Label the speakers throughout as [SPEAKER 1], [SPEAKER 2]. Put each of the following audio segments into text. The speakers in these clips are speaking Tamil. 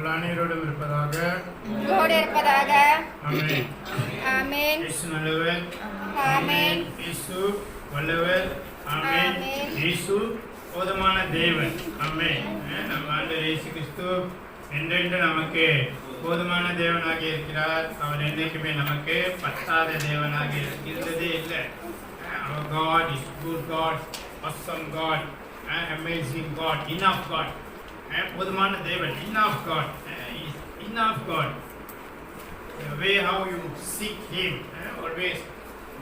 [SPEAKER 1] உங்கள் அனைவரோடும் இருப்பதாக.
[SPEAKER 2] உங்களோடு இருப்பதாக.
[SPEAKER 1] ஆமென்.
[SPEAKER 2] ஆமென்.
[SPEAKER 1] இயேசு நல்லவர்.
[SPEAKER 2] ஆமென்.
[SPEAKER 1] இயேசு வல்லவர். ஆமென். இயேசு போதுமான தேவன். ஆமென். நம்ம ஆண்டவர் இயேசு கிறிஸ்து என்றென்று நமக்கு போதுமான தேவனாக இருக்கிறார். அவர் என்றைக்குமே நமக்கு பத்தாத தேவனாக இருந்ததே இல்லை. Our God is good God, awesome God, amazing God, enough God. போதுமான தேவன், enough God, enough God. The way how you seek Him, always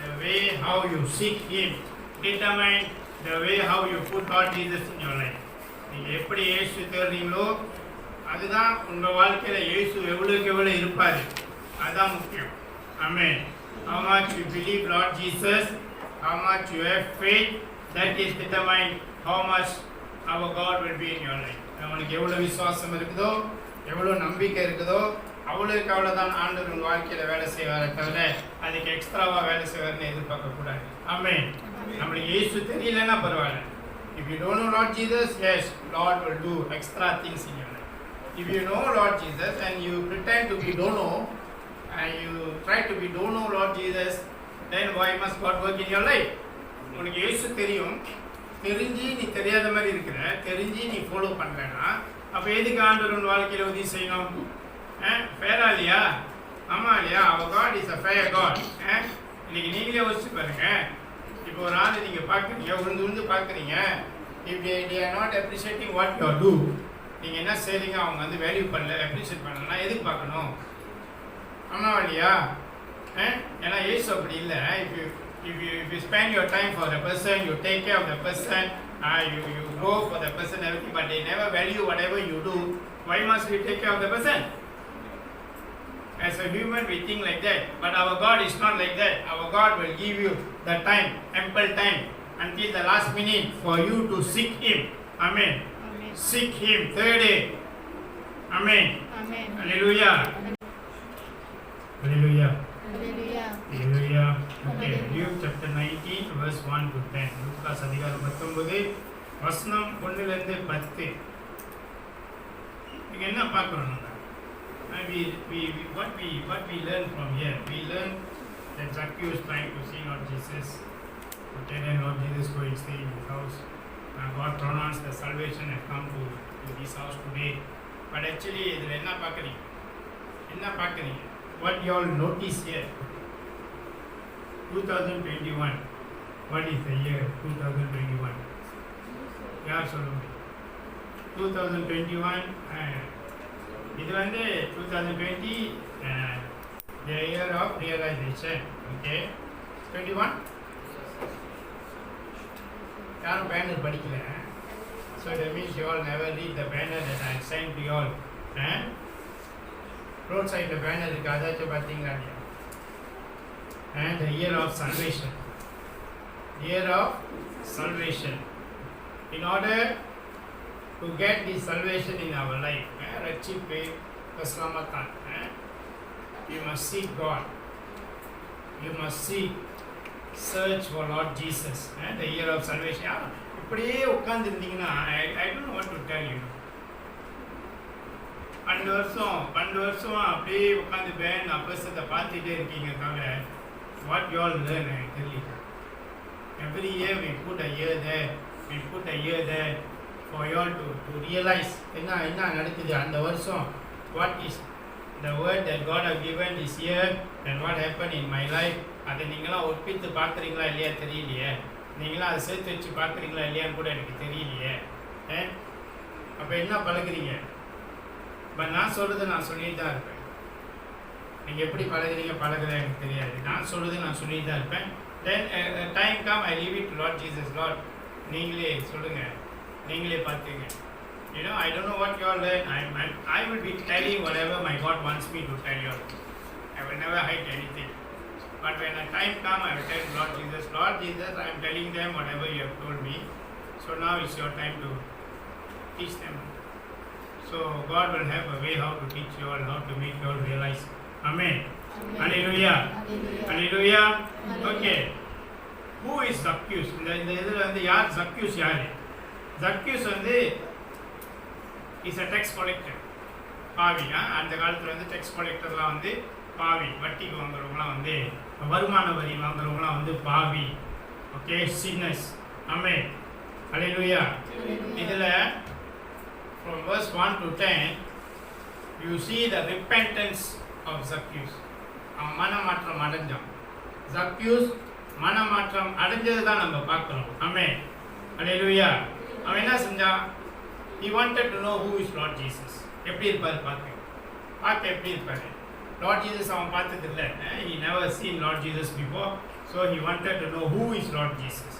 [SPEAKER 1] the way how you seek Him determine the way how you put Lord Jesus in your life. நீங்கள் எப்படி இயேசு தேடுறீங்களோ அதுதான் உங்கள் வாழ்க்கையில் இயேசு எவ்வளோக்கு எவ்வளோ இருப்பார், அதுதான் முக்கியம். Amen. How much you believe Lord Jesus, how much you have faith, that is determine how much our God will be in your life. அவனுக்கு எவ்வளோ விசுவாசம் இருக்குதோ, எவ்வளோ நம்பிக்கை இருக்குதோ, அவ்வளோக்கு அவ்வளோதான் ஆண்டவர் உங்கள் வாழ்க்கையில் வேலை செய்வாரை தவிர அதுக்கு எக்ஸ்ட்ராவாக வேலை செய்வார்னு எதிர்பார்க்கக்கூடாது. ஆமென். நம்மளுக்கு இயேசு தெரியலன்னா பரவாயில்ல. If you don't know Lord Jesus, yes, Lord will do extra things in your life. If you know Lord Jesus and you pretend to be don't know and you try to be don't know Lord Jesus, then why must God work in your life? உனக்கு இயேசு தெரியும், தெரிஞ்சு நீ தெரியாத மாதிரி இருக்கிற, தெரிஞ்சு நீ ஃபாலோ பண்ணுறேன்னா அப்போ எதுக்கு ஆண்டவர் உன் வாழ்க்கையில் உதவி செய்யணும்? ஃபேரா இல்லையா? ஆமாம் இல்லையா? அவர் God is a fair God. இன்னைக்கு நீங்களே யோசிச்சு பாருங்க. இப்போ ஒரு ஆள் நீங்கள் பார்க்குறீங்க, உழுந்து பார்க்குறீங்க, if they are not appreciating what you do, நீங்கள் என்ன செய்றீங்க, அவங்க வந்து வேல்யூ பண்ணல, அப்ரிஷியேட் பண்ணலன்னா எதுக்கு பார்க்கணும்? ஆமாம் இல்லையா? ஏன்னா இயேசு அப்படி இல்லை. If you spend your time for the person, you take care of the person, you grow for the person, everything, but they never value whatever you do, why must we take care of the person? As a human we think like that, but our God is not like that. Our God will give you the time, ample time, until the last minute for you to seek Him. Amen.
[SPEAKER 2] Amen.
[SPEAKER 1] Seek Him, third day. Amen.
[SPEAKER 2] Amen.
[SPEAKER 1] Hallelujah. Hallelujah.
[SPEAKER 2] Hallelujah.
[SPEAKER 1] Hallelujah. Okay, Luke chapter 19 verse 1 to 10. Lucas அதிகாரம் 19 வசனம் 1 ல இருந்து 10. இங்க என்ன பார்க்கறோம் நம்ம? What we learn from here? We learn that Zacchaeus trying to see Lord Jesus. Okay, then Lord Jesus go and stay in his house. God pronounced the salvation has come to this house today. But actually, இதில் என்ன பார்க்குறீங்க? What you all notice here? 2021. What is the year 2021? யார் சொல்லுங்க? 2021 இது வந்து 2020 the year of realization. Okay, 21 யாரும் பேனர் படிக்கல. So that means you all never read the banner that I sent to you all. Road side the banner இருக்கு, அதாச்சும் பார்த்தீங்களா? And the year of salvation. Year of salvation. In order to get this salvation in our life, ரட்சிப்பு keselamatan, you must seek God. You must search for Lord Jesus. The year of salvation. இப்படியே உட்கார்ந்துருந்தீங்கன்னா I don't know what to tell you. 12 வருஷம் அப்படியே உட்காந்து பேன் அப்பசத்தை பார்த்துட்டே இருக்கீங்க தவிர what you all learn, I tell you. Every year we put a year there for you all to realize என்ன நடக்குது அந்த வருஷம். What is the word that God have given this year and what happened in my life? அதை நீங்களாம் ஒப்பித்து பார்க்குறீங்களா இல்லையா தெரியலையே. நீங்களாம் அதை சேர்த்து வச்சு பார்க்குறீங்களா இல்லையான்னு கூட எனக்கு தெரியலையே. அப்போ என்ன பழகுறீங்க? பட் நான் சொல்கிறது நான் சொல்லிட்டு தான் இருப்பேன். நீங்கள் எப்படி பழகுறதா எனக்கு தெரியாது. நான் சொல்கிறது நான் சொல்லிட்டு தான் இருப்பேன். Then time come, I leave it to Lord Jesus. Lord, நீங்களே சொல்லுங்கள், நீங்களே பார்த்துங்க. You know, I don't know what you all learn. I will be telling whatever my God wants me to tell you. I will never hide anything. But when the time come, I will tell Lord Jesus, I am telling them whatever you have told me. So now it's your time to teach them. So God will have a way how to teach you all, how to make you all realize. Amen. Hallelujah. Hallelujah. Okay. Who is Zacchaeus? இந்த இதில் வந்து யார் Zacchaeus? யார் Zacchaeus? வந்து is a tax collector. பாவி. அந்த காலத்தில் வந்து டெக்ஸ் கலெக்டர்லாம் வந்து பாவி, வட்டிக்கு வாங்குறவங்களாம் வந்து, வருமான வரி வாங்குறவங்களாம் வந்து பாவி. ஓகே, சின்னஸ். ஆமென். ஹல்லேலூயா. இதில் from verse 1 to 10 you see the repentance of Zacchaeus. அவன் மனமாற்றம் அடைஞ்சான். Zacchaeus மனமாற்றம் அடைஞ்சது தான் நம்ம பார்க்குறோம். ஆமென். ஹல்லேலூயா. அவன் என்ன செஞ்சான்? he wanted to know who is Lord Jesus. எப்படி இருப்பார் பார்க்க எப்படி இருப்பார்? லார்ட் ஜீசஸ் அவன் பார்த்தது இல்லை. he never seen Lord Jesus before, so he wanted to know who is Lord Jesus.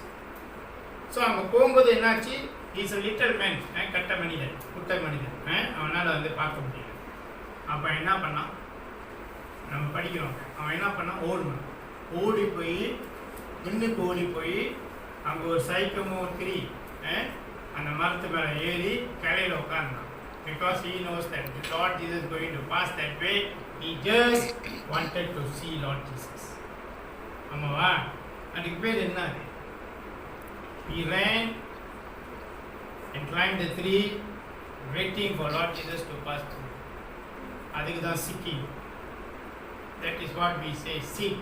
[SPEAKER 1] So அங்கே போகும்போது என்னாச்சு? இஸ் a little man, கட்ட மனிதன், குட்டை மனிதன். அவனால் வந்து பார்க்க முடியல. அப்போ என்ன பண்ணான்? நம்ம படிக்கிறோம். அவன் என்ன பண்ணான்? ஓடி போய் இன்னுக்கு ஓடி போய் அங்கே ஒரு சைக்கமோ திரி அந்த மரத்து மேலே ஏறி கிளையில் உட்கார்ந்தான். Because he knows that the Lord Jesus is going to pass that way, he just wanted to see Lord Jesus. ஆமாவா? அதுக்கு பேர் என்ன? He ran and climbed the tree waiting for Lord Jesus to pass through. அதுக்கு தான் seeking. That is what we say, seek.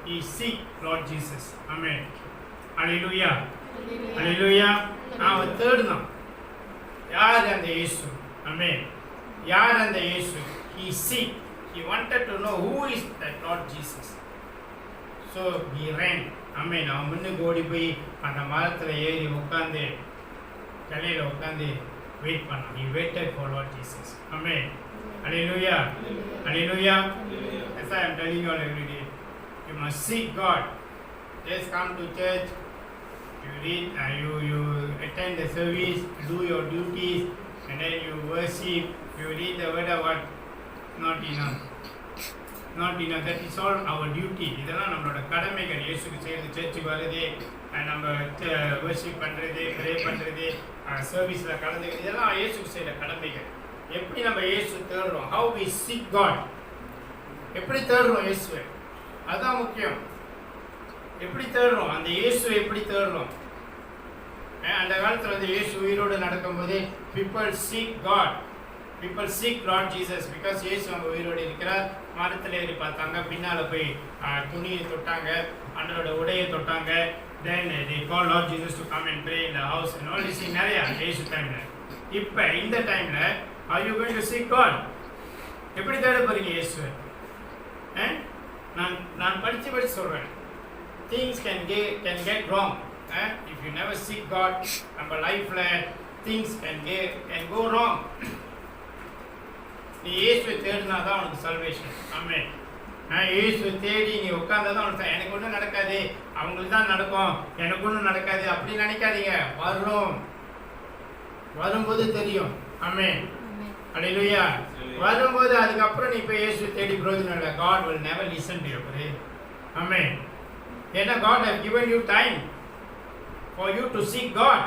[SPEAKER 1] He seek Lord Jesus. Amen. Hallelujah. Hallelujah. அவன் தேடுனான். யார் அந்த இயேசு? ஆமென். யார் அந்த இயேசு? He seek. He wanted to know who is that Lord Jesus. So he ran. ஆமென். அவன் முன்னுக்கு ஓடி போய் அந்த மரத்தில் ஏறி உட்காந்து கிளையில் உட்காந்து வெயிட் பண்ணான். He waited for Lord Jesus. Amen. Hallelujah. Hallelujah. That's why I am telling you all every day. You must seek God. Just come to church. You read, you attend the service, do your duties, and then you worship. You read the word of God. Not enough. Not enough. That is all our duty. இதெல்லாம் நம்மளோட கடமைகள். இயேசுக்கு செய்கிறது, சர்ச்சுக்கு வருது, நம்ம வர்ஷிப் பண்ணுறது, ப்ரே பண்ணுறது, சர்வீஸில் கலந்துக்கிறது, இதெல்லாம் இயேசுக்கு செய்கிற கடமைகள். எப்படி நம்ம இயேசு தேடுறோம்? How we seek God. எப்படி தேடுறோம் இயேசுவை? அதுதான் முக்கியம். எப்படி தேடுறோம்? அந்த இயேசுவை எப்படி தேடுறோம்? அந்த காலத்தில் வந்து இயேசு உயிரோடு நடக்கும்போது people seek God. People seek Lord Jesus because இயேசு அவங்க உயிரோடு இருக்கிறார். மரத்தில் ஏறி பார்த்தாங்க, பின்னால் போய் துணியை தொட்டாங்க, அண்ணனோட உடையை தொட்டாங்க. Then they call Lord Jesus to come and pray in the house and all this thing. நிறையா இயேசு டைமில். இப்போ இந்த டைமில் are you going to seek God? எப்படி தேட போறீங்க இயேசுவை? நான் படித்து சொல்கிறேன். Things can get wrong. If you never seek God, நம்ம லைஃப்பில் things can go wrong. நீ இயேசுவை தேடினா தான் உனக்கு சல்வேஷன். ஆமென். இயேசுவை தேடி நீ உட்கார்ந்தா தான் உனக்கு எனக்கு ஒன்றும் நடக்காது, அவங்களுக்கு தான் நடக்கும், எனக்கு ஒன்றும் நடக்காது அப்படி நினைக்காதீங்க. வரும்போது தெரியும். ஆமென். ஹல்லேலூயா. வரும்போது அதுக்கப்புறம் நீ இப்போ இயேசுவை தேடி பிரயோஜனம் இல்லை. God will never listen to your prayer. ஆமென். ஏன்னா God has given you time for you to seek God.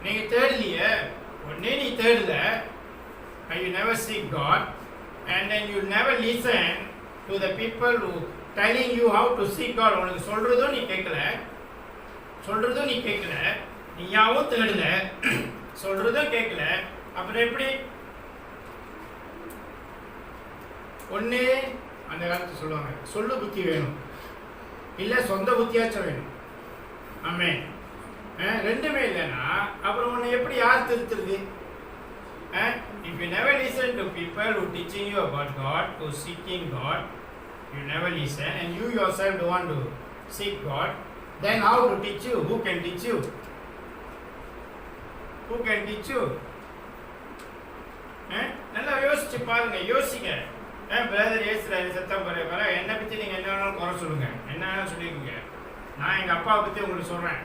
[SPEAKER 1] நீங்க தேடலையே, ஒன்னே நீ தேடல, and you never seek God, and then you never listen to the people who telling you how to seek God. உனக்கு சொல்றதும் நீ கேட்கல, நீயாவும் தேடல, சொல்றதும் கேட்கல, அப்புறம் எப்படி? ஒன்று அந்த காலத்து சொல்லுவாங்க, சொல்லு புத்தி வேணும், இல்லை சொந்த புத்தியாச்சும் வேணும். ஆமென். ரெண்டுமே இல்லைன்னா அப்புறம் உன்னை எப்படி யார் திருத்துறது? If you never listen to people who teaching you about God, who seeking God, you never listen, and you yourself don't want to seek God, then how to teach you? Who can teach you? நல்லா யோசிச்சு பாருங்க, யோசிங்க. பிரதர் ஏசுறாரு சத்தம் போற என்னை பற்றி நீங்கள் என்ன வேணாலும் குறை சொல்லுங்க, என்ன வேணாலும் சொல்லிக்கோங்க. நான் எங்கள் அப்பாவை பற்றி உங்களுக்கு சொல்கிறேன்.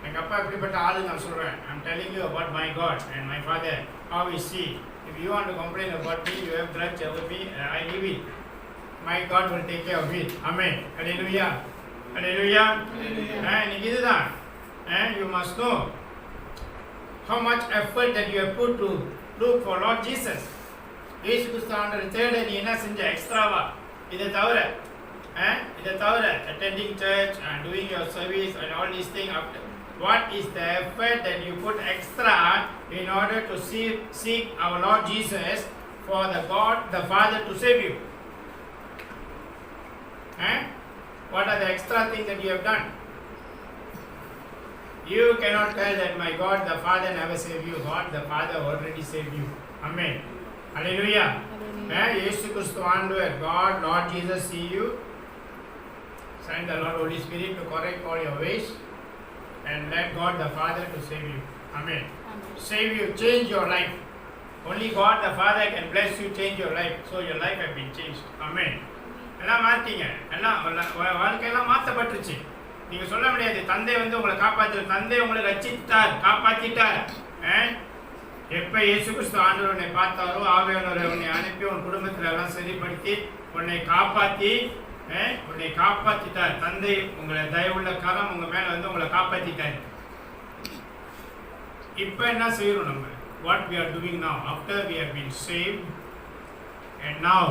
[SPEAKER 1] எங்கள் அப்பா எப்படிப்பட்ட ஆளு நான் சொல்கிறேன். I'm telling you about my God and my father, how is he. If you want to complain about me, you have grudge over me, I leave it. My God will take care of it. Amen. Hallelujah. Hallelujah. இன்னைக்கு இதுதான். You must know how much effort that you have put to look for Lord Jesus. இயேசு கிறிஸ்து ஆண்டவரை தேட நீ என்ன செஞ்ச எக்ஸ்ட்ராவா? இதை தவிர attending church and doing your service and all these things, after what is the effort that you put extra in order to seek our Lord Jesus for the God, the Father to save you? What are the extra things that you have done? You cannot tell that my God the Father never saved you. God the Father already saved you. Amen. Hallelujah. Yesu Christu Anduvar, God, Lord Jesus see you. Send the Lord Holy Spirit to correct all your ways and let God the Father to save you. Amen. Save you, change your life. Only God the Father can bless you, change your life. So your life has been changed. Amen. எல்லாம் மாற்றிங்க, எல்லாம் வாழ்க்கையெல்லாம் மாற்றப்பட்டுருச்சு. நீங்கள் சொல்ல முடியாது தந்தை வந்து உங்களை காப்பாற்று, தந்தை உங்களை ரட்சித்தார், காப்பாற்றிட்டார். எப்போ இயேசு கிறிஸ்து ஆண்டவர் உன்னை பார்த்தாரோ ஆவியானவரை உன்னை அனுப்பி உன் குடும்பத்தில் எல்லாம் சரிப்படுத்தி உன்னை காப்பாற்றிட்டார். தந்தை உங்களை தயவுள்ள காலம் உங்கள் மேலே வந்து உங்களை காப்பாற்றிட்டார். இப்போ என்ன செய்யணும் நம்ம? What we are doing now after we have been saved and now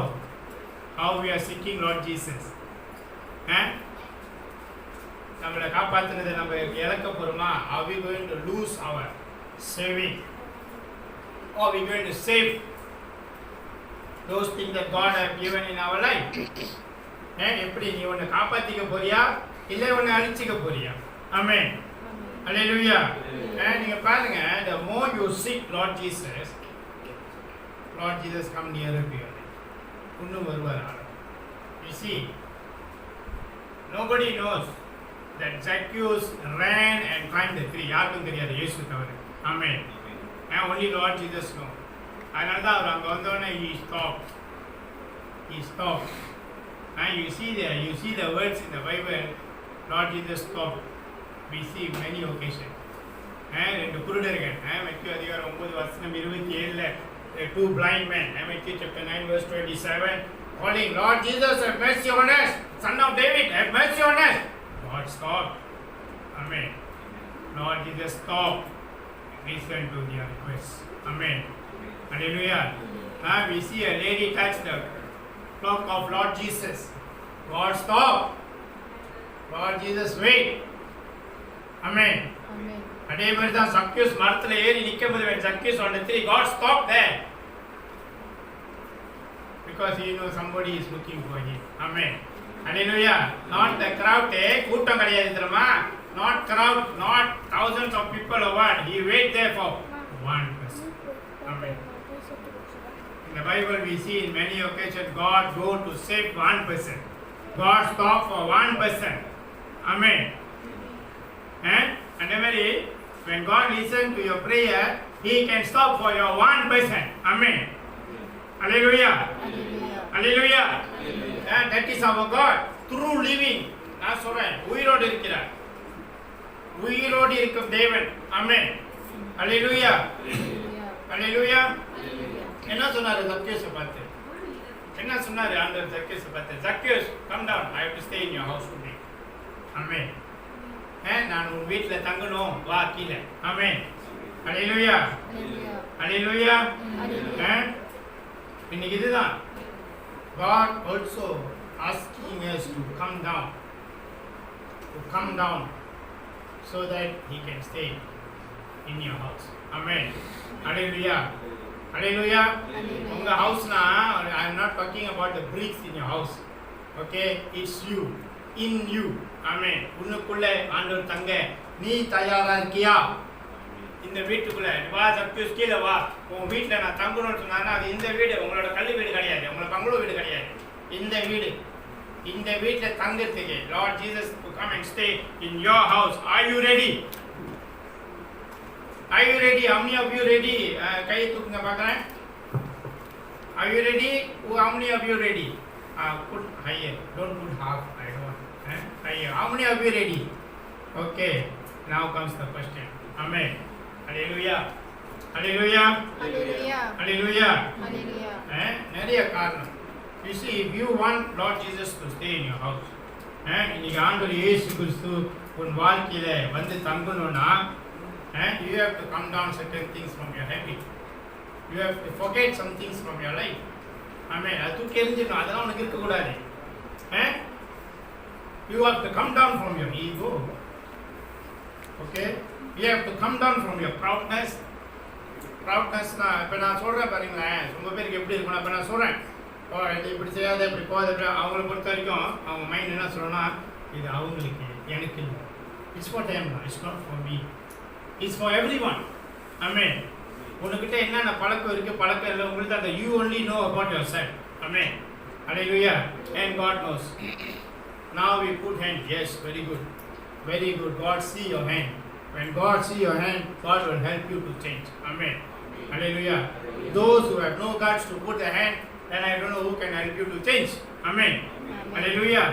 [SPEAKER 1] how we are seeking Lord Jesus. நம்மளை காப்பாற்றினதை நம்ம இழக்க போகிறோமா? Are we going to lose our saving? Or are we going to save those things that God has given in our life? எப்படி நீ உன்னை காப்பாற்றிக்க போறியா இல்லை உன்னை அழிச்சிக்க போறியா? ஆமென். Hallelujah. நீங்க பாருங்க, the more you seek Lord Jesus come nearer to you. இன்னும் வருவார். You see, nobody knows that Zacchaeus ran and climbed the tree. யாருக்கும் தெரியாது, இயேசு தவிர. ஆமென். Only Lord Jesus know. அதனால தான் அவர் அங்கே வந்தோடனே he stopped. You see the words in the Bible, Lord Jesus stopped. We see many occasions. ரெண்டு குருடர்கள், மத்திய அதிகாரம் 9:27, two blind men, Matthew chapter 9 verse 27, calling, Lord Jesus, have mercy on us, Son of David, have mercy on us. God stopped. Amen. Lord Jesus stopped. Listen to their request. Amen. Hallelujah. We see a lady touch the cloak of Lord Jesus. God stop. Lord Jesus wait. Amen. அதே மாதிரி தான் Zacchaeus மரத்தில் ஏறி நிற்கும்போது when Zacchaeus on the tree, God stopped there because he knows somebody is looking for him. Amen. Hallelujah. Not the crowd. கூட்டம் கிடையாது தெரியுமா? Not crowd, not thousands of people or what. He wait there for one person. Amen. In the Bible we see in many occasions God go to save one person. God stop for one person. Amen. And when God listen to your prayer, He can stop for your one person. Amen. Hallelujah. Hallelujah. That is our God. True living. நான் சொல்றேன், உயிரோடு இருக்கிறார், உயிரோடு இருக்கும் தேவன். ஆமென். ஹல்லேலூயா. ஹல்லேலூயா. என்ன சொன்னாரு Zacchaeus பார்த்து? என்ன சொன்னாரு ஆண்டவர் Zacchaeus பார்த்து? Zacchaeus, come down. I have to stay in your house today. ஆமென். நான் உன் வீட்டில் தங்கணும், வா கீழே. ஆமென். ஹல்லேலூயா. ஹல்லேலூயா. இன்னைக்கு இதுதான் God also asking us to come down so that He can stay in your house. Amen. Hallelujah. Hallelujah. உங்க ஹவுஸ்னா, I am not talking about the bricks in your house. Okay, it's you, in you. Amen. உன்னுக்குள்ள ஆண்டவர் தங்க நீ தயாரா இருக்கியா? இந்த வீட்டுக்குள்ள வா, Zacchaeus கீழே வா, உன் வீட்டில் நான் தங்கணும்னு சொன்னாங்கன்னா அது இந்த வீடு, உங்களோட கல்வி வீடு கிடையாது, உங்களோட பங்களூர் வீடு கிடையாது, இந்த வீடு. இந்த வீட்டில் தங்கறதுக்கு Lord Jesus to come and stay in your house. Are you ready? Are you ready? How many of you ready? கையை தூக்குங்க பார்க்குறேன். Are you ready? How many of you ready? Put higher. Don't put half. I don't want. Higher. How many of you ready? Okay. Now comes the question. Amen. Hallelujah. Hallelujah.
[SPEAKER 2] Hallelujah.
[SPEAKER 1] Hallelujah.
[SPEAKER 2] Hallelujah.
[SPEAKER 1] நிறைய காரணம். You see, if you want Lord Jesus to stay in your house, இன்னைக்கு ஆண்டவர் இயேசு கிறிஸ்து உன் வாழ்க்கையில வந்து தங்கணும்னா, you have to come down certain things from your habit. You have to forget some things from your life. Amen. அது தூக்கி எறிஞ்சிடணும், அதெல்லாம் உனக்கு இருக்கக்கூடாது. You have to come down from your ego. Okay? You have to come down from your proudness. ப்ரௌட்னஸ்னா இப்போ நான் சொல்கிறேன் பாருங்களேன், ரொம்ப பேருக்கு எப்படி இருக்கணும். இப்போ நான் சொல்கிறேன், ஓ இது இப்படி செய்யாத இப்படி போகாத, அவங்கள பொறுத்த வரைக்கும் அவங்க மைண்ட் என்ன சொல்லணும்னா, இது அவங்களுக்கு, எனக்கு இல்லை. It's for time, it's not for me, it's for everyone. Amen. உனக்கிட்ட என்னென்ன பழக்கம் இருக்குது, பழக்கம் இல்லை, உங்களுக்கு அந்த you only know about yourself. Amen. Hallelujah. And God knows. Now we put hand. Yes, very good. Very good. God see your hand. When God see your hand, God will help you to change. Amen. Hallelujah. Those who have no guts to put their hand, then I don't know who can help you to change. Amen. Hallelujah.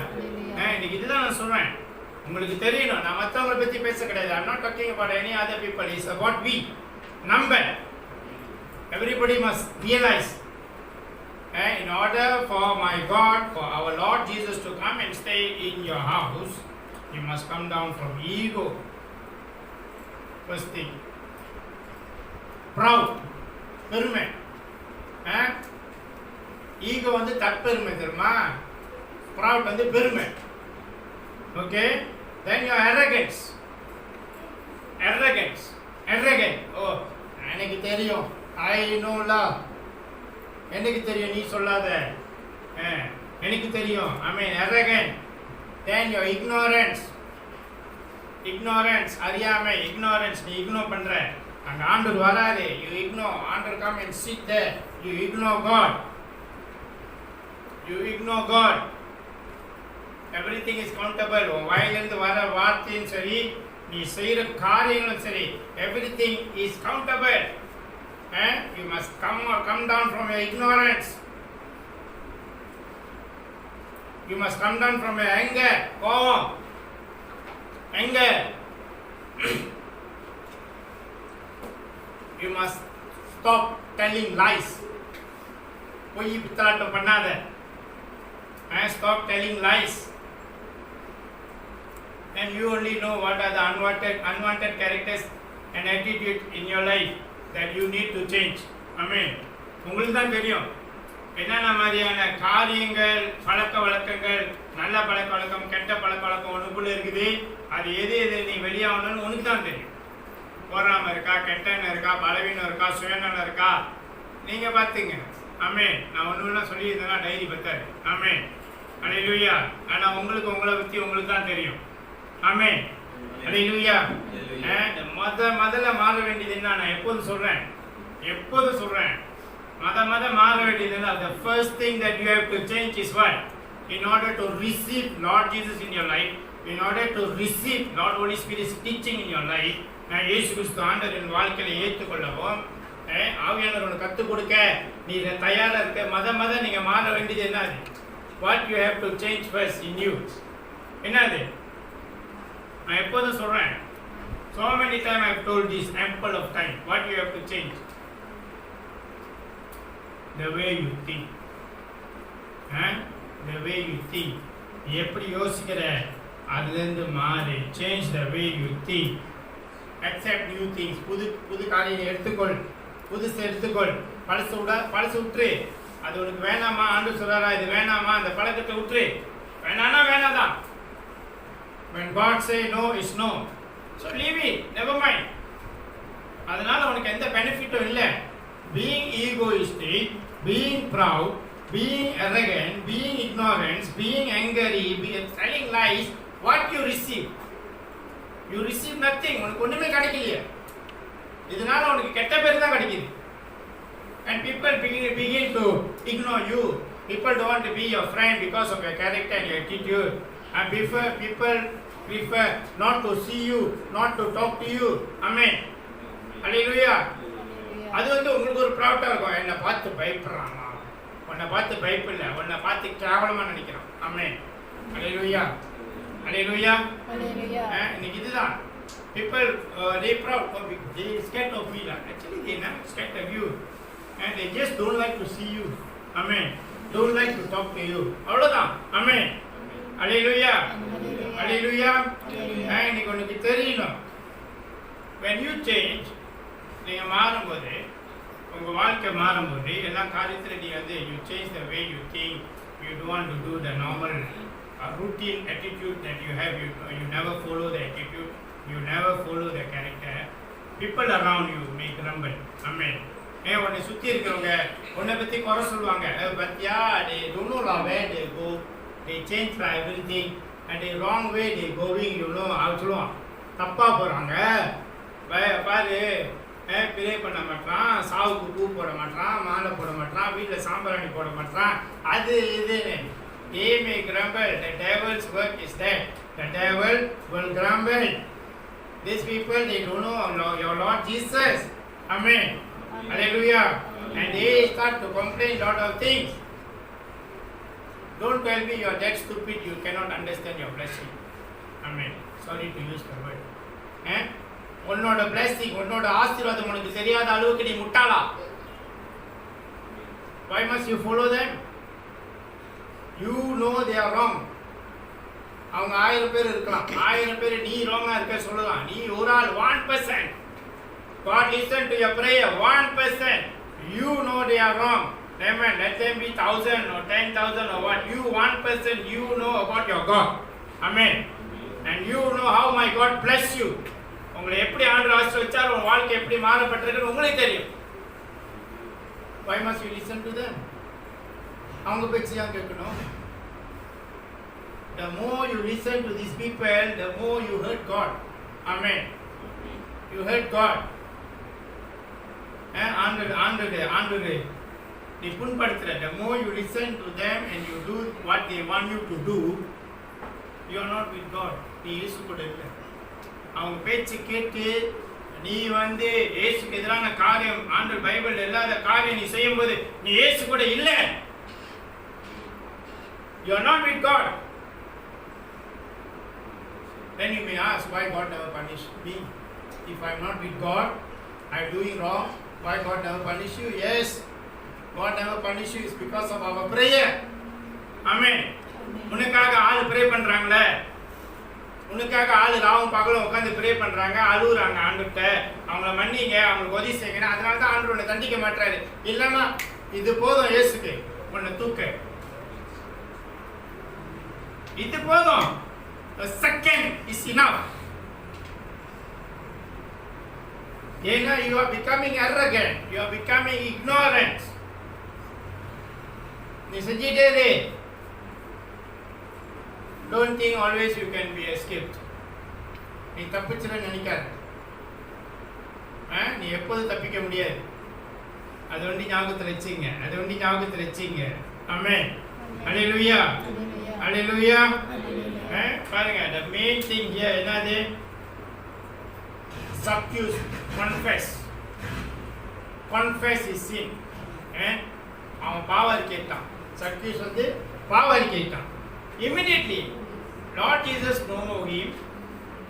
[SPEAKER 1] இன்னைக்கு இதுதான் நான் சொல்றேன். உங்களுக்கு தெரியணும், நான் மற்றவங்களை பற்றி பேச கிடையாது. I'm not talking about any other people. It's about we. Number. Everybody must realize. In order for my God, for our Lord Jesus to come and stay in your house, you must come down from ego. First thing. Proud. பெருமை. ஈகோ வந்து தற்பெருமை தெரியுமா? ப்ரவுட் வந்து பெருமை. Okay? Then your arrogance. Arrogant. ஓ எனக்கு தெரியும், I know love. எனக்கு தெரியும், நீ சொல்லாத. எனக்கு தெரியும். I mean arrogant. Then your ignorance, அறியாமை. ignorance, நீ இக்னோர் பண்ற. அங்க ஆண்டவர் வராரு, you ignore. ஆண்டவர் come and sit there, you ignore God. Everything is countable. உன் வாயிலிருந்து வர வார்த்தையும் சரி, நீ செய்யற காரியங்களும் சரி, everything is countable. You must come down from your ignorance. You must come down from your anger. கோபம். Anger. You must stop telling lies. பொய் பித்தலாட்டம் பண்ணாத. Stop telling lies. And you only know what are the unwanted characters and attitude in your life that you need to change. Amen. உங்களுக்கு தான் தெரியும் என்னென்ன மாதிரியான காரியங்கள், பழக்க வழக்கங்கள், நல்ல பழக்க வழக்கம், கெட்ட பழக்க வழக்கம் உனக்குள்ள இருக்குது. அது எது நீ வெளியாகணும்னு உனக்கு தான் தெரியும். போராம இருக்கா, கெட்டெண்ணம் இருக்கா, பலவீனம் இருக்கா, சுயநலம் இருக்கா, நீங்க பார்த்துங்க. ஆமென். நான் ஒன்று சொல்லியிருந்தேன்னா டைரி பத்தாது. ஆமென். ஹல்லேலூயா. ஆனால் உங்களை பற்றி உங்களுக்கு தான் தெரியும். ஆமென். ஹல்லேலூயா. முதல்ல மாற வேண்டியது என்ன, நான் எப்போது சொல்றேன் மாற வேண்டியது என்ன, the first thing that you have to change is what? In order to receive Lord Jesus in your life, in order to receive Lord Holy Spirit's teaching in your life, இயேசு கிறிஸ்து ஆண்டவரின் வாழ்க்கையை ஏற்றுக்கொள்ளவும், ஆவியானவர் உனக்கு கற்றுக் கொடுக்க நீ தயாரா இருக்க. நீங்க மாற வேண்டியது என்னது? What you have to change first in you. என்னது? நான் எப்போதும் சொல்றேன், so many times I have told this, ample of time. What you have to change? The way you think. The way you think. எப்படி யோசிக்கிற அதுலேருந்து மாறு. Change the way you think. Accept new things. புது காரியங்களை எடுத்துக்கொள். புதுசு எடுத்துக்கொள். பழசு விட்டுரு. அது உனக்கு வேணாமா, ஆண்டு சொல்றாரா இது வேணாமா, அந்த பழக்கத்தை விட்டுரு. வேணானா வேணாதான். When God say no is no, so leave it, never mind. அதனால உனக்கு எந்த பெனிஃபிட்டும் இல்லை. Being egoistic, being proud, being arrogant, being ignorant, being angry, telling lies, what you receive? You receive nothing. உனக்கு ஒண்ணுமே கிடைக்கலையே. இதனால உனக்கு கெட்ட பேர் தான் கிடைக்குது. And people begin to ignore you. People don't want to be your friend because of your character and your attitude. And people prefer not to see you, not to talk to you. Amen. Hallelujah. அது உங்களுக்கு ஒரு ப்ரௌடா இருக்கும். என்னை பார்த்து பயப்படுறாமா, உன்னை பார்த்து பயப்படல, உன்னை பார்த்து கேவலமா நினைக்கிறான். ஆமென். ஹல்லேலூயா. ஹல்லேலூயா. இன்னைக்கு இதுதான் people they proud, they scared of me. Actually they not scared of you, and they just don't like to see you. Amen. Don't like to talk to you. அவ்வளவுதான். ஆமென். ஹல்லேலூயா. ஹல்லேலூயா. இன்னைக்கு உனக்கு தெரியணும், when you change, நீங்கள் மாறும்போது, உங்கள் வாழ்க்கை மாறும்போது, எல்லா காரியத்திலும் நீங்கள் you change the way you think. You don't want to do the normal routine attitude that you have. You never follow the attitude. You never follow the character. People around you may grumble. Amen. உன்னை சுற்றி இருக்கிறவங்க உன்னை பற்றி குறை சொல்லுவாங்க. பத்தியா, they don't know where they go. They change for everything. And the wrong way they going, அவன் சொல்லுவான் தப்பாக போகிறாங்க. பாரு, ப்ரே பண்ண மாட்டான், சாவுக்கு பூ போட மாட்டான், மாலை போட மாட்டான், வீட்டில் சாம்பிராணி போட மாட்டான், அது இதுன்னு. They may grumble. The devil's work is that. The devil will grumble. These people, they don't know your Lord Jesus. Amen. Hallelujah. And they start to complain lot of things. Don't tell me you are that stupid, you cannot understand your blessing. Amen. Sorry to use the word. உன்னோட blessing, உன்னோட ஆசீர்வாதம் உனக்கு தெரியாத அளவுக்கு நீ முட்டாளா? Why must you follow them? You know they are wrong. அவங்க 1000 பேர் இருக்கலாம், 1000 பேர் நீ wrong-ஆ இருக்க சொல்லலாம். நீ ஒரு ஆள் 1%. God listen to your prayer. 1%. You know they are wrong. Amen. Let them be 1,000 or 10,000 or what. You 1%, you know about your God. Amen. And you know how my God bless you. உங்களை எப்படி ஆண்டவர் ஆசீர்வதிச்சார், உங்க வாழ்க்கை எப்படி மாறப்பட்டிருக்குன்னு உங்களுக்கு தெரியும். Why must you listen to them? அவங்க பேச்சு ஏன் கேட்கணும்? The more you listen to these people, the more you hurt God. Amen. You hurt God. ஆண்டவரே நீ புண்படுத்துற. The more you listen to them and you do what they want you to do, you are not with God. நீ இயேசு கூட இல்லை. அவங்க பேச்சு கேட்டு நீ இயேசுக்கு எதிரான காரியம், ஆண்டவர் பைபிள் இல்லாத காரியம் நீ செய்யும்போது நீ இயேசு கூட இல்லை. You are not with God. Then you may ask, why God never punished me? If I am not with God, I am doing wrong. Why God never punish you? Yes, God never punish you is because of our prayer. Amen. உனக்காக ஆள் ப்ரே பண்றாங்களே, உனக்காக ஆள் ராவும் பகலும் உட்காந்து ப்ரே பண்றாங்க, அழுகுறாங்க ஆண்டவர்கிட்ட, அவங்கள மன்னிங்க, அவங்களுக்கு உதவி செய்யுங்க. அதனால தான் ஆண்டவர் உன்னை தண்டிக்க மாட்டாரு. இல்லைன்னா இது போதும் இயேசுக்கு உன்னை தூக்க, இது போதும். A second is enough. ஏன்னா you are becoming arrogant, you are becoming ignorant. நீ செஞ்சிட்டே இரு. Don't think always you can be escaped. நீ தப்பிச்சிட நினைக்காத. நீ எப்போது தப்பிக்க முடியாது. அது ஒண்டி ஞாபகத்தில் வச்சுங்க, அது ஒண்டி ஞாபகத்தில் வச்சுங்க. ஆமென். ஹalleluya. ஹalleluya. பாருங்க, the main thing here என்னது? Zacchaeus confess his sin. அவன் பாவம் கேட்டான். Zacchaeus பாவம் கேட்டான். Immediately Lord Jesus don't know him,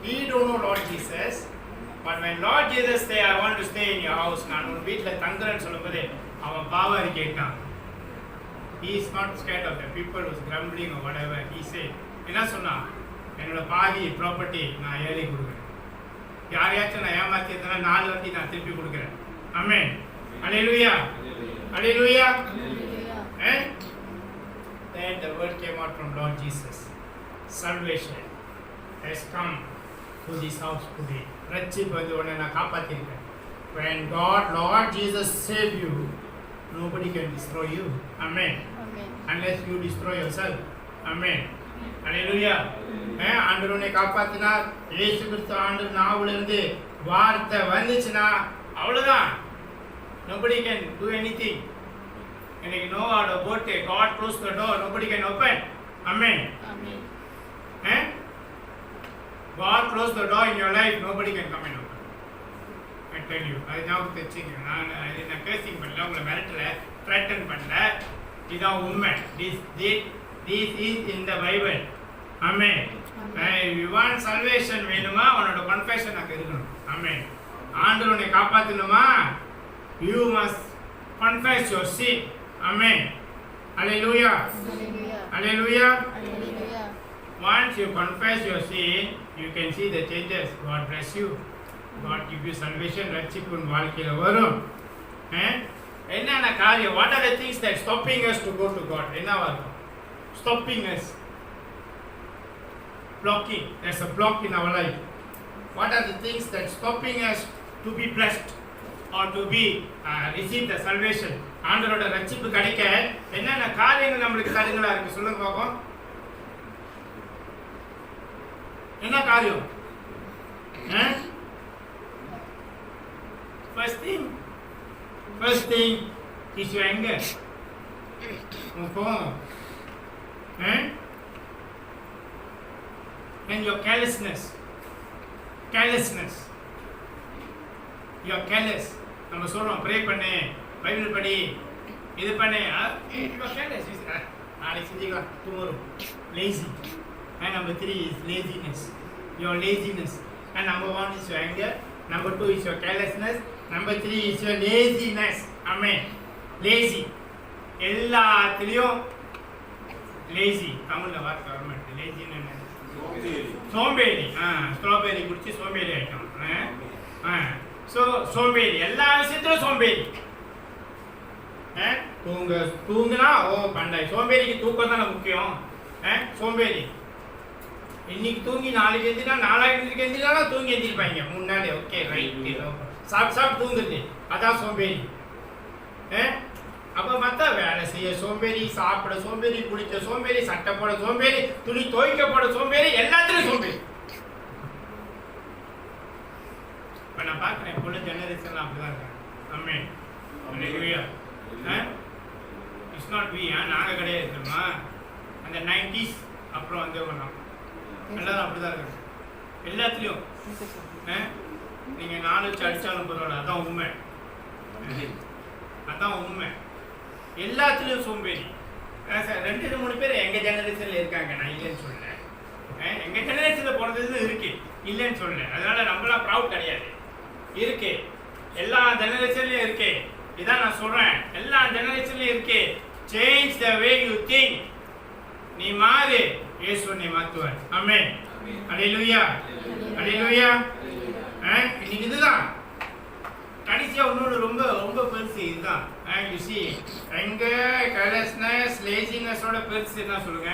[SPEAKER 1] he don't know Lord Jesus, but when Lord Jesus say, I want to stay in your house, நான் உன் வீட்டில் தங்குறேன்னு சொல்லும்போது அவன் பாவம் கேட்டான். He is not scared of the people who is grumbling or whatever. He said, என்ன சொன்னான்? என்னோட பாதி ப்ராப்பர்ட்டி நான் ஏழை கொடுக்குறேன். யாரையாச்சும் நான் ஏமாத்திருந்தேன்னா 4 வாட்டி நான் திருப்பி கொடுக்குறேன். ஆமென். ஹalleluya. ஹalleluya. Then the word came out from Lord Jesus. Salvation has come to this house today. ரட்சிப்பு உன்னை நான் காப்பாத்திருக்கேன். When God, Lord Jesus save you, nobody can destroy you. Amen. Unless you destroy yourself. Amen. Hallelujah. ஆண்டவர் உன்னை காப்பாத்தினார். இயேசு கிறிஸ்து ஆண்டவர் நாவிலிருந்து வார்த்தை வந்துச்சுன்னா அவ்வளவுதான். Nobody can do anything. And you know how to boat, God close the door, nobody can open. Amen. Amen. God close the door in your life, nobody can come and open. I tell you. அது ஞாபகம் வச்சுங்க. நான் பேசிங் பண்ணல, உங்களை மிரட்டல, த்ரெட்டன் பண்ணல. இதான் உண்மை. This is in the Bible. Amen. If you want salvation வேணுமா, உன்னோட confession அங்க இருக்கணும். Amen. ஆண்டவர் உன்னை காப்பாத்தணுமா, you must confess your sin. Amen. Hallelujah. Hallelujah. Hallelujah. Once you confess your sin, you can see the changes. God bless you. God give you salvation. ரட்சிப்பு உன் வாழ்க்கையில வரும். என்னென்ன காரியம்? What are the things that stopping us to go to God? என்னவா இருக்கும்? Stopping us. Blocking. There's a block in our life. what are the things that stopping us to be blessed or to be receive the salvation? ஆண்டவரோட ரட்சிப்பு கிடைக்க என்னென்ன காரியங்கள் நம்மளுக்கு தடைகளா இருக்கு சொல்லுங்க பாப்போம். என்ன காரியம்? First thing is your anger. And your carelessness. You are careless. நம்ம சொல்றோம் ப்ரே பண்ணு, பைபிள் படி, இது பண்ணு. You are careless. நாளைக்கு செஞ்சுக்கலாம், tomorrow. Lazy. And number 3 is laziness. Your laziness. And number 1 is your anger. Number 2 is your carelessness. Number 3 is your laziness. Amen. Lazy. எல்லாத்துலயும் lazy. தமிழ்ல வார்த்தை வர மாட்டேங்குது. lazy என்ன? சோம்பேறி. ஸ்ட்ராபெரி குடிச்சு சோம்பேறி ஆயிட்டோம். சோம்பேறி, எல்லா விஷயத்திலும் சோம்பேறி. தூங்குனா பண்டாய். சோம்பேறிக்கு தூக்கம் தானே முக்கியம். சோம்பேறி இன்னைக்கு தூங்கி நாளைக்கு எந்திரினா, நாளைக்கு எந்திரினா தூங்கி எந்திரிப்பாங்க முன்னாடி. ஓகே ரைட், சாப்பிட்டு தூங்குது, அதான் சோம்பேறி. அப்போ மற்ற வேலை செய்ய சோம்பேறி, சாப்பிட சோம்பேறி, குளிக்க சோம்பேறி, சட்டை போட சோம்பேறி, துணி துவைக்க போட சோம்பேறி, எல்லாத்துலையும் சோம்பேறி. இப்போ நான் பார்க்குறேன் இப்போ உள்ள ஜெனரேஷன்லாம் அப்படிதான் இருக்காங்க. ஆமென். ஹல்லேலூயா. இட்ஸ் நாட் வி, நாங்கள் கிடையாது தெரியுமா. அந்த 90s அப்புறம் வந்து பண்ணோம், எல்லாரும் அப்படிதான் இருக்காங்க எல்லாத்துலேயும். நீங்கள் 4 வச்சு அடித்தாலும் பரவாயில்ல, அதான் உண்மை. அதான் உண்மை. எல்லாத்துலேயும் சோம்பேறி. சார் 2-3 பேர் எங்கள் ஜெனரேஷனில் இருக்காங்க, நான் இல்லைன்னு சொல்லலை. எங்கள் ஜெனரேஷனில் போனது இருக்கு, இல்லைன்னு சொல்லலை. அதனால் நம்மளாம் ப்ரௌட் கிடையாது, இருக்கு. எல்லா ஜெனரேஷன்லையும் இருக்கு. இதான் நான் சொல்கிறேன், எல்லா ஜெனரேஷன்லையும் இருக்கு. Change the way you think. நீ மாறு, இயேசு நீ மாற்றுவார். ஆமென். ஹல்லேலூயா. ஹல்லேலூயா. இன்னைக்கு இதுதான் கடைசியாக இன்னொன்று ரொம்ப ரொம்ப பெருசு இதுதான். யூ சி எங்க கேர்லெஸ்னஸ், லேசினஸோட பெருசு என்ன சொல்லுங்க,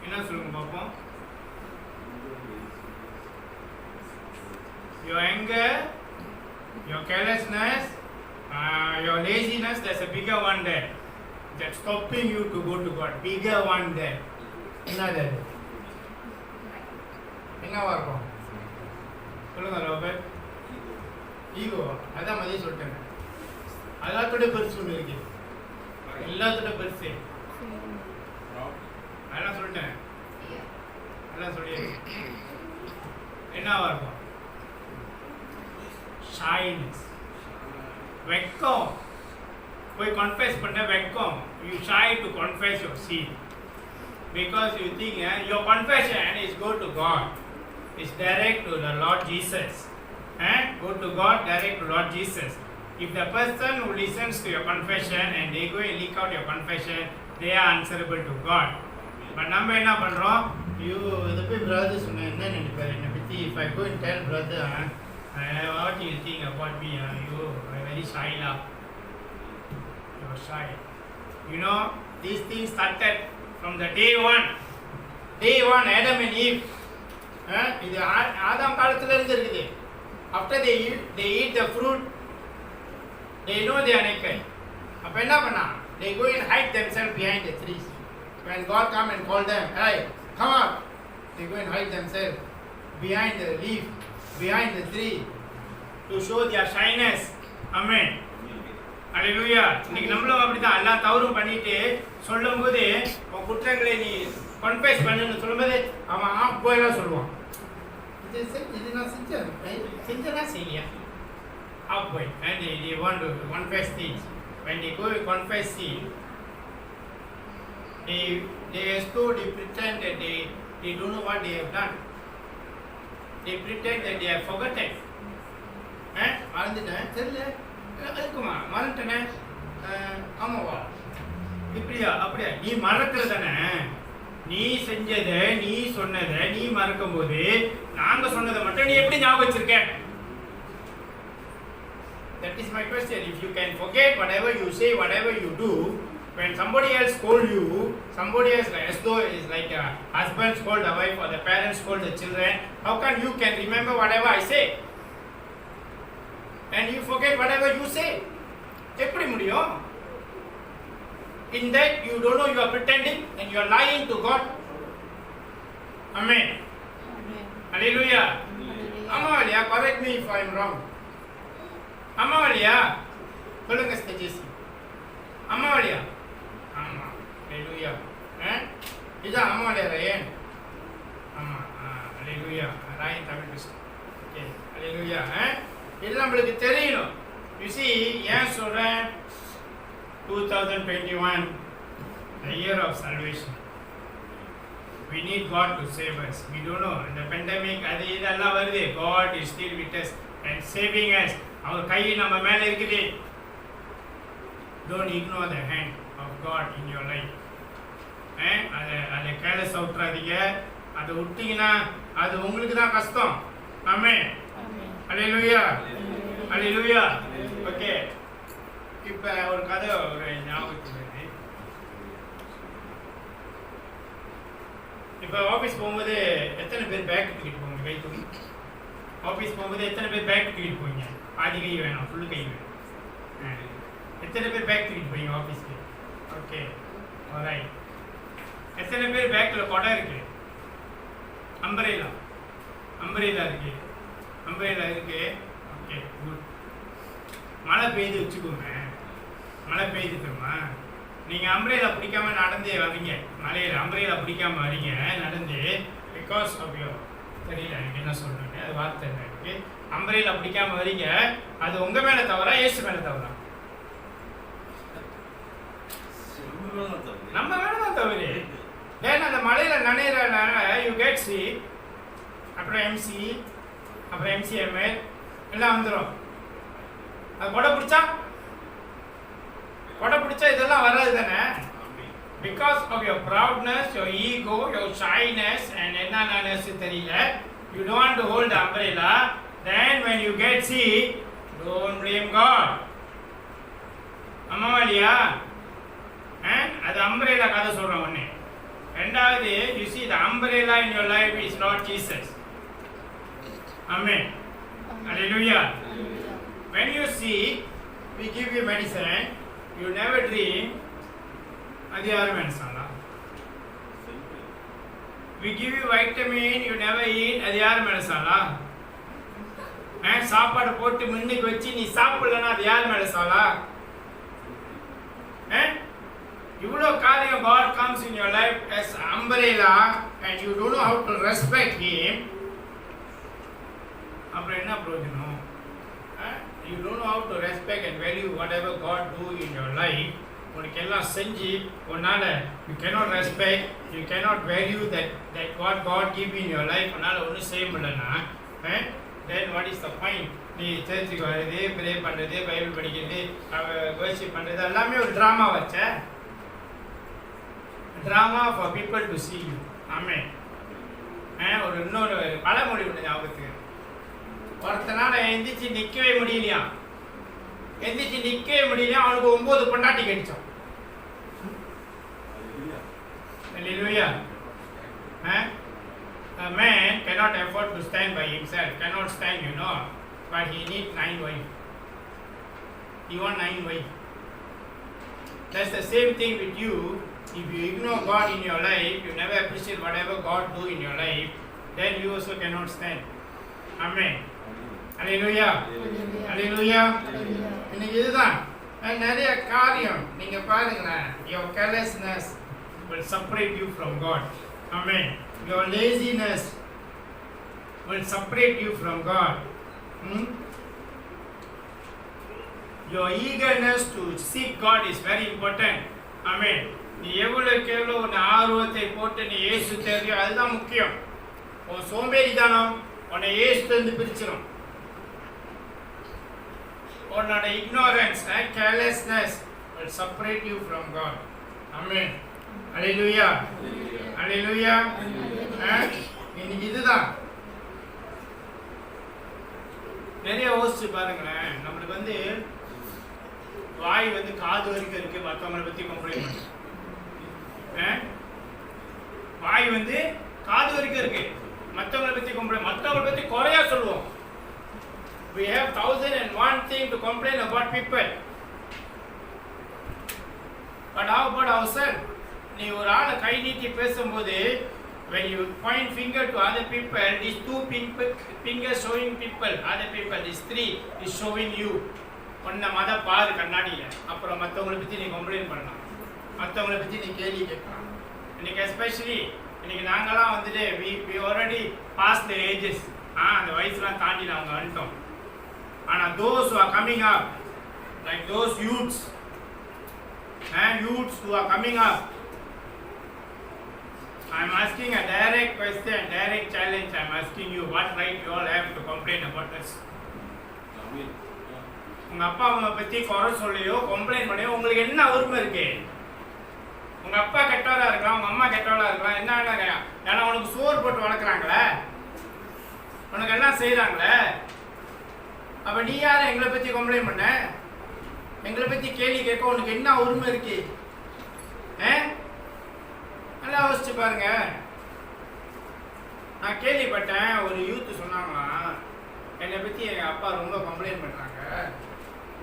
[SPEAKER 1] என்ன சொல்லுங்க பார்ப்போம். Your anger, your carelessness, your laziness, there's a bigger one there that's stopping you to go to God. Bigger one there. என்னது? என்னவா இருக்கும் சொல்லுங்க ரோபர்ட். ஈகோ. அதான் மதியம் சொல்லிட்டேன், எல்லாத்தோட பெருசு ஒன்று இருக்கு, எல்லாத்தோட பெருசு. அதெல்லாம் சொல்லிட்டேன், எல்லாம் சொல்லியிருக்கேன். என்னவா இருக்கும்? ஷாய்னஸ், வெக்கம். போய் கன்ஃபெஸ் பண்ண வெக்கம். You shy to confess your sin because you think your confession is go to God, is direct to the Lord Jesus. Go to God, direct to Lord Jesus. If the person who listens to your confession and they go and leak out your confession, they are answerable to God. But நம்ம என்ன பண்றோம், யூ இதை போய் பிரதர் சொன்ன என்ன நினைப்பாரு என்னை பற்றி. if I go and tell brother what you think about me, you are very shy lah, you are shy. You know, these things started from the day one, Adam and Eve. இது ஆதாம் காலத்துல இருந்து இருக்குது. After they eat the fruit, they know they are naked. அப்ப என்ன பண்ணா, they go and hide themselves behind the trees. When God come and call them, hey, come out, they go and hide themselves behind the leaf, behind the tree to show their shyness. Amen. Hallelujah. இன்னைக்கு நம்மளும் அப்படிதான், எல்லா தவறும் பண்ணிட்டு சொல்லும்போது உன் குற்றங்களை நீ கன்ஃபெஸ் பண்ணுன்னு சொல்லும்போது அவன் போயெல்லாம் சொல்லுவான், இது நான் செஞ்சேன்னா செய்யலையா ஆஃப் போய். and they want to confess things. When they go confess sin, they exclude, they pretend that they don't know what they have done. They pretend that they have forgotten. மறந்துட்டேன், தெரியல, இருக்குமா, மறந்துட்டேனே, ஆமாவா, இப்படியா அப்படியா. நீ மறக்கிறதானே, நீ செஞ்சதை, நீ சொன்னதை நீ மறக்கும் போது நாங்க சொன்னதை மட்டும் நீ எப்படி ஞாபகம் வச்சிருக்க? That is my question. If you can forget whatever you say, whatever you do, when somebody else scold you, somebody else, as though it's like a husband scold a wife or the parents scold the children, how can you can remember whatever I say? And you forget whatever you say. எப்படி முடியும்? In that you don't know you are pretending and you are lying to God. Amen. Hallelujah. Amalia, correct me if I am wrong. Amalia, சொல்லுங்க ஸ்டேஜஸ். Amalia. ஆமா. Hallelujah. இதான் அம்மாவுடைய ரயன். ஆமா. Hallelujah. ராயன் தமிழ் கிறிஸ்து. Okay. Hallelujah. இது நம்மளுக்கு தெரியணும். You see, ஏன் சொல்றேன் 2021 the year of salvation. We need God to save us. We don't know. The pandemic அது இதெல்லாம் வருது. God is still with us and saving us. அவர் கை நம்ம மேல இருக்குது. Don't ignore the hand of God in your life. அதை கேர்லெஸ் விட்டுறாதீங்க. அதை விட்டீங்கன்னா அது உங்களுக்கு தான் கஷ்டம். ஆமென். ஹல்லேலூயா. ஹல்லேலூயா. ஓகே. இப்போ ஒரு கதை ஒரு ஞாபகத்துக்கு வருது. இப்போ ஆஃபீஸ் போகும்போது எத்தனை பேர் பேக் தூக்கிட்டு போங்க? கை தூக்கி. ஆஃபீஸ் போகும்போது எத்தனை பேர் பேக் தூக்கிட்டு போவீங்க? பாதி கை வேணும், ஃபுல் கை வேணும். எத்தனை பேர் பேக் தூக்கிட்டு போவீங்க ஆஃபீஸ்க்கு? ஓகே. ஆல்ரைட். எத்தனை பேர் பேக்கில் குடம் இருக்கு? அம்பரேலா இருக்கு. அம்பரேலா இருக்கு. Okay, good. மழை பெய்து வச்சுக்கோங்க. மழை பெய்து தெரியுமா? நீங்கள் அம்பரேலா பிடிக்காம நடந்தே வரீங்க. மலையில் அம்பரேலா பிடிக்காம வரீங்க நடந்து. பிகாஸ் ஆஃப் யோர் தெரியல எனக்கு என்ன சொல்கிறேன்னு, அது வார்த்தை இருக்கு. அம்பரேலா பிடிக்காம வரீங்க. அது உங்கள் மேலே தவறா இயேசு மேலே தவறா? நம்ம மேலே தான் தவறு. ஏன்னா அந்த மலையில் நனைகிறனால யூ கெட் சி, அப்புறம் எம்சி, அப்புறம் எம்சிஎம்எல் எல்லாம் வந்துடும். அது கொடை பிடிச்சா இதெல்லாம் வராது தானே? Because of your proudness, your ego, your shyness and என்னென்னஸ் தெரியல. You don't to hold umbrella. Then when you get sick, don't blame God. ஆமாவா இல்லையா? அது அம்பரேலா கதை சொல்கிறேன் ஒன்று. ரெண்டாவது, you see the umbrella in your life is not Jesus. Amen. Hallelujah. When you see, we give you medicine, you never drink, அது யாரு medicine? We give you vitamin, you never eat, அது யாரு medicine? சாப்பாடு போட்டு முன்னுக்கு வச்சு நீ சாப்பிடலன்னா அது யாரு medicine? இவ்வளோ காரியம் God comes in your life as umbrella and you don't know how to respect him. அப்புறம் என்ன பிரயோஜனம்? You don't know how to respect and value whatever God do in your life. உனக்கு எல்லாம் செஞ்சு உன்னால் you cannot respect, you cannot value that what God give in your life. உன்னால் ஒன்றும் செய்ய முடியலன்னா then what is the point? நீ சர்ச்சுக்கு வர்றது, ப்ரே பண்ணுறது, பைபிள் படிக்கிறது, வர்ஷிப் பண்ணுறது எல்லாமே ஒரு ட்ராமா வச்ச drama for people to see you. ஆமென். ஒரு இன்னொரு பழமொழி ஒன்று ஞாபகத்துக்கு. ஒருத்தனால எந்திரிச்சு நிற்கவே முடியலையா? அவனுக்கு 9 பொண்டாட்டி கிடைச்சோம். Hallelujah. A man cannot afford to stand by himself. Cannot stand, you know. But he needs 9 wives. He wants 9 wives. That's the same thing with you. If you ignore God in your life, you never appreciate whatever God do in your life, then you also cannot stand. Amen. Hallelujah. Hallelujah. இன்னைக்கு இதுதான் நிறைய காரியம். நீங்க பாருங்களேன், your carelessness will separate you from God. Amen. Your laziness will separate you from God. Your eagerness to seek God is very important. Amen. நீ எவ்வளோக்கு எவ்வளோ உன் ஆர்வத்தை போட்டு நீ இயேசு தேவையோ அதுதான் முக்கியம். உன் சோம்பேறிதானம் உன்னை இயேசுலேருந்து பிரிச்சிடும். உன்னோட ignorance and carelessness will separate you from God. Amen. Hallelujah. Hallelujah. இன்னைக்கு இதுதான் நிறைய யோசிச்சு பாருங்களேன். நம்மளுக்கு வாய் வந்து காது வரைக்கும் இருக்கு, மற்றவங்களை பத்தி கம்ப்ளைண்ட் பண்ணு. வாய் வந்து காது வரைக்கும் இருக்கு, மற்றவங்களை பத்தி கம்ப்ளைண்ட், மற்றவங்களை பத்தி குறையா சொல்லுவோம். We have 1001 thing to complain about people. But how about ourselves? நீ ஒரு ஆளை கை நீட்டி பேசும்போது when you point finger to other people, these two fingers showing people, other people, these three is showing you. ஒன்ன மத பாரு கண்ணாடியில, அப்புறம் மற்றவங்களை பத்தி நீ கம்ப்ளைண்ட் பண்ணலாம், மற்றவங்களை பத்தி நீ கேள்வி கேட்கலாம். இன்னைக்கு எஸ்பெஷலி இன்னைக்கு நாங்களாம் வந்துட்டு we already past the ages, அந்த வயசுலாம் தாண்டி நாங்கள் வந்துட்டோம். ஆனா those who are coming up, like those youths who are coming up, I am asking a direct question, direct challenge. I am asking you, what right you all have to complain about us? உங்க அப்பா அம்மா பத்தி குறை சொல்லியோ கம்ப்ளைண்ட் பண்ணியோ உங்களுக்கு என்ன உரிமை இருக்கு? உங்க அப்பா கெட்டவரா இருக்கலாம், உங்க அம்மா கெட்டவரா இருக்கலாம், என்ன ஏன்னா உனக்கு சோறு போட்டு வளர்க்குறாங்களே, உனக்கு எல்லாம் செய்யறாங்களே, அப்ப நீ யார எங்களை பத்தி கம்ப்ளைண்ட் பண்ண? எங்களை பத்தி கேள்வி கேட்க உனக்கு என்ன உரிமை இருக்கு? நல்லா யோசிச்சு பாருங்க. நான் கேள்விப்பட்டேன், ஒரு யூத் சொன்னாங்களாம், என்னை பத்தி எங்க அப்பா ரொம்ப கம்ப்ளைண்ட் பண்றாங்க,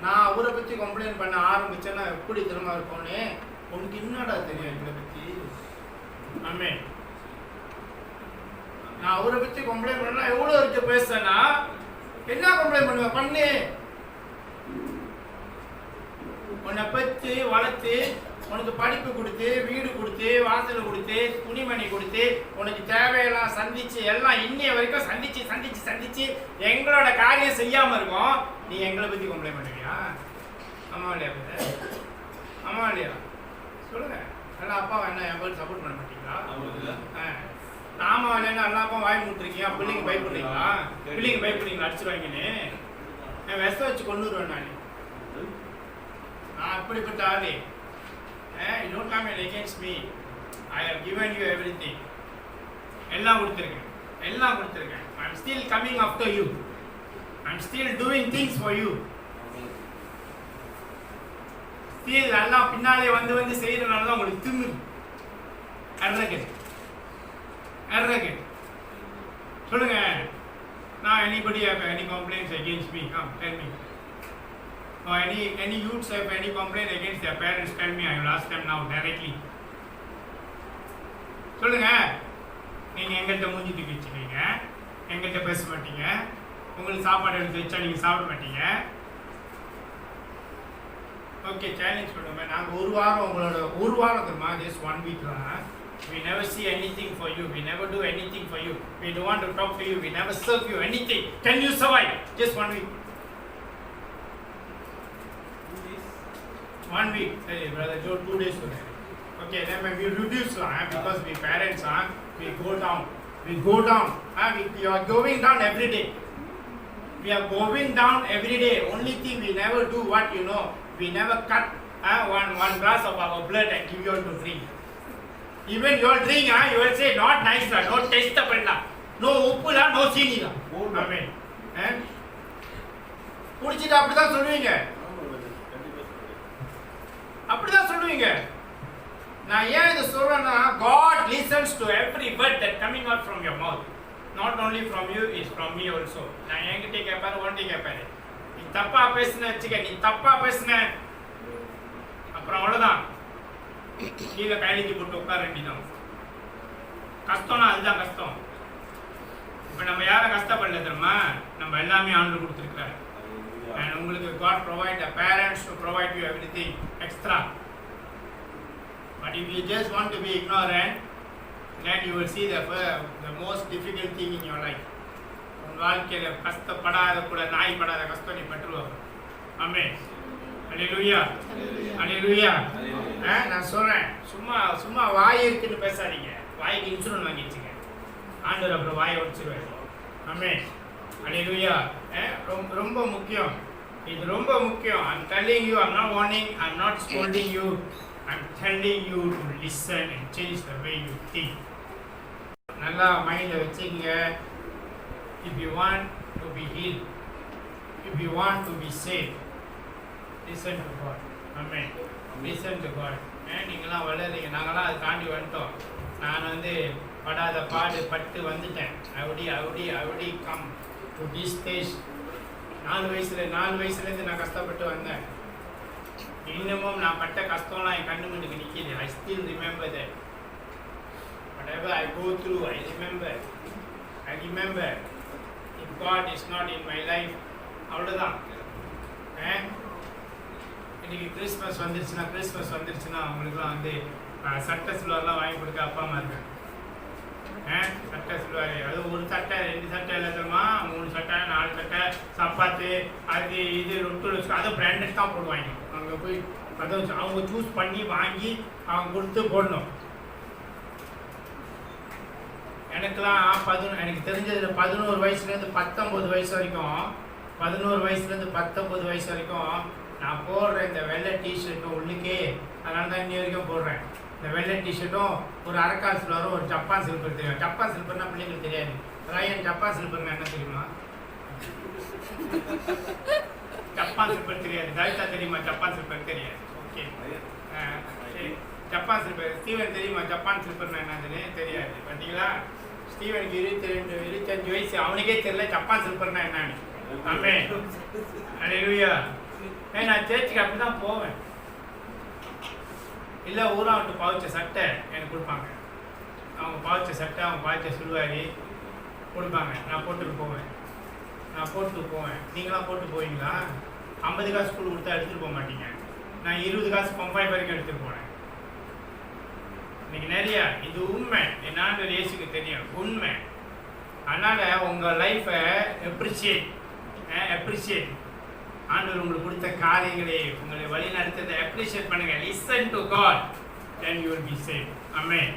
[SPEAKER 1] நான் அவரை பத்தி கம்ப்ளைண்ட் பண்ண ஆரம்பிச்சேன்னா எப்படி திரும்ப இருப்போன்னு. உனக்கு என்னடா தெரியும் எங்களை பத்தி? ஆமே, நான் அவரை பத்தி கம்ப்ளைண்ட் பண்ணா எவ்வளவு இருக்கு பேசுனா, என்ன கம்ப்ளைண்ட் பண்ணுவேன் பண்ணு. உன்னை பத்தி வளர்த்து உனக்கு படிப்பு கொடுத்து, வீடு கொடுத்து, வாசல் கொடுத்து, துணிமணி கொடுத்து, உனக்கு தேவையெல்லாம் சந்திச்சு, எல்லாம் இன்னைய வரைக்கும் சந்திச்சு சந்திச்சு சந்திச்சு எங்களோட காரியம் செய்யாம இருக்கும். நீ எங்களை பத்தி கம்ப்ளைண்ட் பண்ணுவியா? ஆமா இல்லையா? ஆமா இல்லையா? சொல்லுங்க. நல்லா அப்பா என்ன என் சப்போர்ட் பண்ண மாட்டீங்களா? ஆமா இல்லைன்னா எல்லா அப்பா வாய் மூட்டுருக்கீங்க, பிள்ளைங்க பயப்படுறீங்களா? பிள்ளைங்க பயப்படுறீங்களா அடிச்சிருவாங்கன்னு? விஷம் வச்சு கொண்டு வருவேன் நான் அப்படிப்பட்ட ஆளு. You don't come against me. I have given you everything. எல்லாம் கொடுத்துருக்கேன், எல்லாம் கொடுத்துருக்கேன். I'm still coming after you. I'm still doing things for you. Still எல்லாம் பின்னாலே வந்து வந்து செய்யறதுனால தான் உங்களுக்கு தின்னு arrogant. சொல்லுங்க. Now anybody have any complaints against me? Come tell me. Or any youths have any complaint against their parents? Tell me. I will ask them now directly. சொல்லுங்க. நீங்க எங்கள்கிட்ட மூஞ்சி தூக்கி வச்சுக்கீங்க, எங்கள்கிட்ட பேச மாட்டீங்க, உங்களுக்கு சாப்பாடு எடுத்து வச்சா நீங்க சாப்பிட மாட்டீங்க. ஓகே, சேலஞ்ச் பண்ணுங்க. நாங்கள் ஒரு வாரம் தெரியுமா? ஜஸ்ட் 1 week தான். We never see anything for you. We never do anything for you. We don't want to talk to you. We never serve you anything. Can you survive? Just 1 week. 1 week. Hey, brother Joe, 2 days. Okay, then when we reduce because we parents we go down. We are going down every day. We are going down every day. Only thing we never do what you know. We never cut one glass of our blood and give you all to drink. Even you all drink, you will say not nice, no tastable, no uppu, no chini. Amen. குடிச்சிட்டு அப்படிதான் சொல்லுவீங்க, அப்படிதான் சொல்லுவீங்க. நான் ஏன் இதை சொல்றேன்னா, God listens to every word that coming out from your mouth. Not only from you, is from me also. நான் என்கிட்ட கேட்பாரு, ஒன்றை கேட்பாரு. நீ தப்பா பேசுன வச்சுக்க, நீ தப்பா பேசுன அப்புறம் அவ்வளவுதான், கீழே கைலிக்கு போட்டு உட்கார வேண்டிதான். கஷ்டம்னா அதுதான் கஷ்டம். இப்ப நம்ம யாரும் கஷ்டப்படல தெரியுமா? நம்ம எல்லாமே ஆண்டு கொடுத்துருக்காரு. And உங்களுக்கு God provide the parents to provide you everything extra. But if you just want to be ignorant, then you will see the most difficult thing in your life. உன் வாழ்க்கையில கஷ்டப்படாத கூட நாய் படாத கஷ்டம் நீ பட்டுருவாங்க. ஆமென். அல்லேலூயா, அல்லேலூயா. நான் சொல்றேன், சும்மா வாய் இருக்குன்னு பேசாதீங்க. வாய்க்கு இன்சூரன்ஸ் வாங்கி வச்சுங்க, ஆண்டவர் அப்புறம் வாயை உடைச்சிருவாரு. ஆமென். அல்லேலூயா. ரொம்ப முக்கியம், இது ரொம்ப முக்கியம். I'm telling you, I'm not warning, I'm not scolding you, I'm telling you to listen and change the way you think. நல்லா மைண்ட்ல வச்சுக்கங்க. If you want to be healed, if you want to be saved, listen to God. Amen. Listen to God. நீங்களாம் வளர்றீங்க, நாங்களாம் அதை தாண்டி வந்துட்டோம். நான் வந்து படாத பாடு பட்டு வந்துட்டேன். அப்படி கம் டு திஸ் ஸ்டேஜ். 4 வயசுலேருந்து நான் கஷ்டப்பட்டு வந்தேன். இன்னமும் நான் பட்ட கஷ்டம்லாம் என் கண்ணு முன்னுக்கு நிற்கிது. I still remember that. Whatever I go through, I remember. If God is not in my life, அவ்வளோதான். இன்னைக்கு கிறிஸ்மஸ் வந்துருச்சுன்னா அவங்களுக்குலாம் வந்து சட்டை சிலுவாரெலாம் வாங்கி கொடுக்க அப்பா அம்மா இருக்கேன். சட்டை சிலுவார், அது ஒரு சட்டை 2 சட்டை இல்லாதமா 3 சட்டை 4 சட்டை சப்பாத்து அது இது ரொட்டு அதை பிராண்டட் தான் போடுவாங்க. அங்கே போய் அதை அவங்க சூஸ் பண்ணி வாங்கி அவங்க கொடுத்து போடணும். எனக்குலாம் எனக்கு தெரிஞ்சதில் 11 வயசுலேருந்து 19 வயசு வரைக்கும் 11 வயசுலேருந்து 19 வயசு வரைக்கும் நான் போடுற இந்த வெள்ளை டிஷர்ட்டும் உள்ளுக்கே, அதனால தான் இன்னி வரைக்கும் போடுறேன். இந்த வெள்ளை டிஷர்ட்டும் ஒரு அரக்கால் சில்வரும் ஒரு ஜப்பான் சில்பர் தெரியும். ஜப்பான் சில்பர்னா பிள்ளைங்களுக்கு தெரியாது. ராயன் ஜப்பான் சில்பர்னா என்ன தெரியுமா? ஜப்பான் சில்பர் தெரியாது. கவிதா தெரியுமா? ஜப்பான் சில்பர் தெரியாது. ஓகே, சரி. ஜப்பான் சில்பர் ஸ்டீவன் தெரியுமா? ஜப்பான் சில்பர்னா என்னதுன்னு தெரியாது. பார்த்தீங்களா, ஸ்டீவனுக்கு 22-25 வயசு, அவனுக்கே தெரியல ஜப்பான் சில்பர்னா என்னன்னு. ஆமென். அல்லேலூயா. நான் சேர்ச்சுக்கு அப்படி தான் போவேன். இல்லை ஊரா விட்டு பாவிச்ச சட்டை எனக்கு கொடுப்பாங்க. அவங்க பாவிச்ச சட்டை, அவங்க பாவிச்ச சுடுவாரி கொடுப்பாங்க. நான் போட்டுட்டு போவேன். நீங்களாம் போட்டு போவீங்களா? 50 காசு ஸ்கூல் கொடுத்தா எடுத்துகிட்டு போக மாட்டீங்க. நான் 20 காசு பம்பாய் வரைக்கும் எடுத்துகிட்டு போனேன். இன்னைக்கு நிறையா, இது உண்மை. என் ஆண்டவர் இயேசுக்கு தெரியும், உண்மை. அதனால் உங்கள் லைஃப்பை அப்ரிஷியேட். ஆண்டவர் உங்களுக்கு கொடுத்த காரியங்களை, உங்களை வழி நடத்துறதை அப்ரிஷியேட் பண்ணுங்க. Listen to God, then you will be saved. Amen.